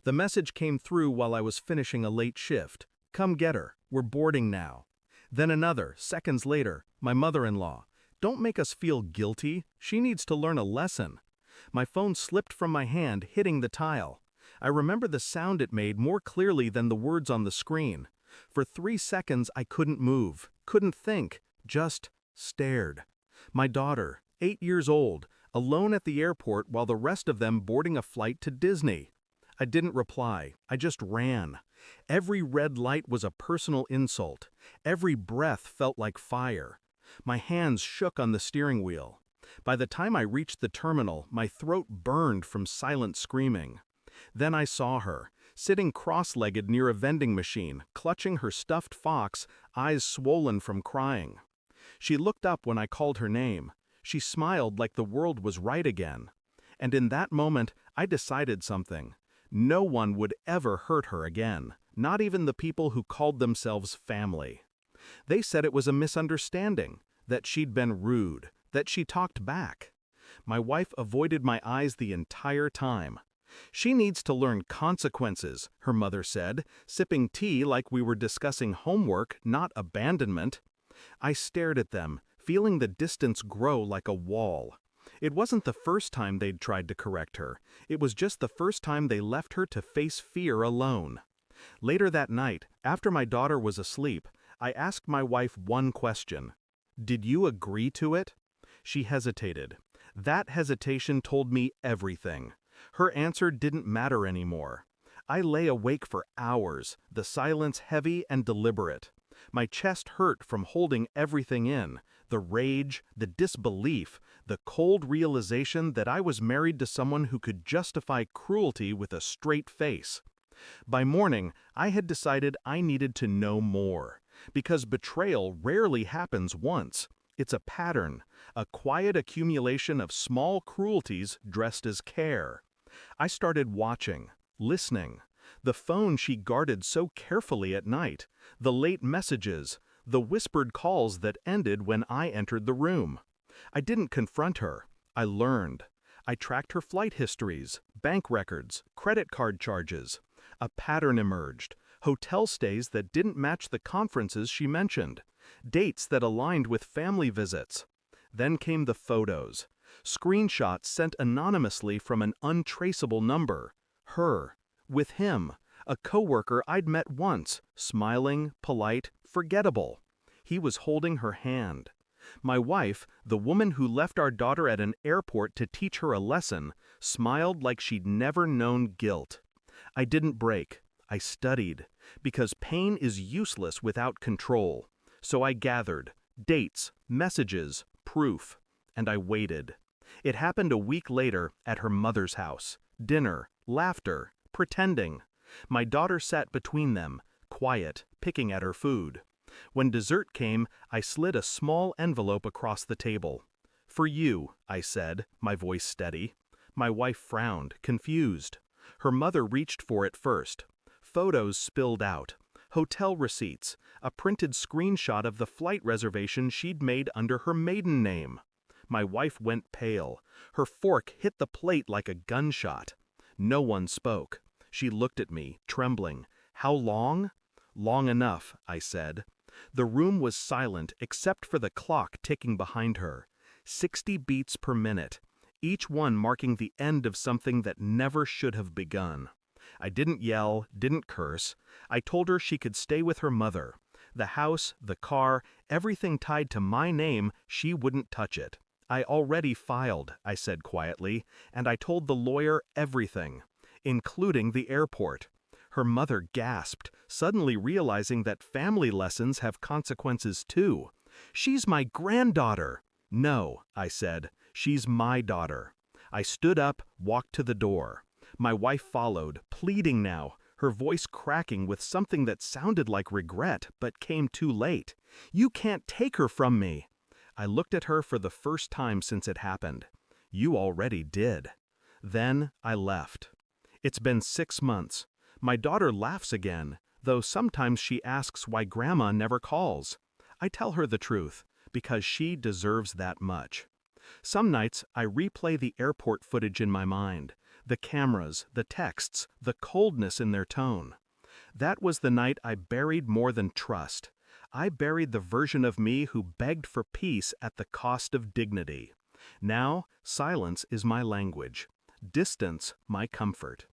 The message came through while I was finishing a late shift. Come get her, we're boarding now. Then another, seconds later, my mother-in-law. Don't make us feel guilty, she needs to learn a lesson. My phone slipped from my hand, hitting the tile. I remember the sound it made more clearly than the words on the screen. For 3 seconds I couldn't move, couldn't think, just stared. My daughter, 8 years old, alone at the airport while the rest of them boarding a flight to Disney. I didn't reply, I just ran. Every red light was a personal insult. Every breath felt like fire. My hands shook on the steering wheel. By the time I reached the terminal, my throat burned from silent screaming. Then I saw her, sitting cross-legged near a vending machine, clutching her stuffed fox, eyes swollen from crying. She looked up when I called her name. She smiled like the world was right again. And in that moment, I decided something. No one would ever hurt her again, not even the people who called themselves family. They said it was a misunderstanding, that she'd been rude, that she talked back. My wife avoided my eyes the entire time. She needs to learn consequences, her mother said, sipping tea like we were discussing homework, not abandonment. I stared at them, feeling the distance grow like a wall. It wasn't the first time they'd tried to correct her. It was just the first time they left her to face fear alone. Later that night, after my daughter was asleep, I asked my wife one question. Did you agree to it? She hesitated. That hesitation told me everything. Her answer didn't matter anymore. I lay awake for hours, the silence heavy and deliberate. My chest hurt from holding everything in, the rage, the disbelief, the cold realization that I was married to someone who could justify cruelty with a straight face. By morning, I had decided I needed to know more, because betrayal rarely happens once. It's a pattern, a quiet accumulation of small cruelties dressed as care. I started watching, listening. The phone she guarded so carefully at night, the late messages, the whispered calls that ended when I entered the room. I didn't confront her. I learned. I tracked her flight histories, bank records, credit card charges. A pattern emerged. Hotel stays that didn't match the conferences she mentioned. Dates that aligned with family visits. Then came the photos. Screenshots sent anonymously from an untraceable number. Her. With him. A coworker I'd met once. Smiling, polite, forgettable. He was holding her hand. My wife, the woman who left our daughter at an airport to teach her a lesson, smiled like she'd never known guilt. I didn't break. I studied. Because pain is useless without control. So I gathered. Dates, messages, proof. And I waited. It happened a week later at her mother's house. Dinner, laughter, pretending. My daughter sat between them, quiet, picking at her food. When dessert came, I slid a small envelope across the table. For you, I said, my voice steady. My wife frowned, confused. Her mother reached for it first. Photos spilled out. Hotel receipts, a printed screenshot of the flight reservation she'd made under her maiden name. My wife went pale. Her fork hit the plate like a gunshot. No one spoke. She looked at me, trembling. How long? Long enough, I said. The room was silent except for the clock ticking behind her. 60 beats per minute, each one marking the end of something that never should have begun. I didn't yell, didn't curse. I told her she could stay with her mother. The house, the car, everything tied to my name, she wouldn't touch it. I already filed, I said quietly, and I told the lawyer everything, including the airport. Her mother gasped, suddenly realizing that family lessons have consequences too. She's my granddaughter. No, I said, she's my daughter. I stood up, walked to the door. My wife followed, pleading now, her voice cracking with something that sounded like regret, but came too late. You can't take her from me. I looked at her for the first time since it happened. You already did. Then I left. It's been 6 months. My daughter laughs again, though sometimes she asks why Grandma never calls. I tell her the truth, because she deserves that much. Some nights I replay the airport footage in my mind, The cameras, the texts, the coldness in their tone. That was the night I buried more than trust. I buried the version of me who begged for peace at the cost of dignity. Now, silence is my language. Distance, my comfort.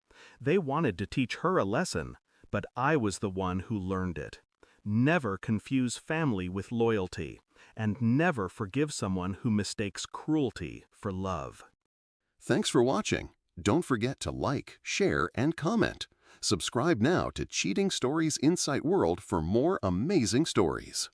They wanted to teach her a lesson, but I was the one who learned it. Never confuse family with loyalty, and never forgive someone who mistakes cruelty for love. Thanks for watching. Don't forget to like, share, and comment. Subscribe now to Cheating Stories Insight World for more amazing stories.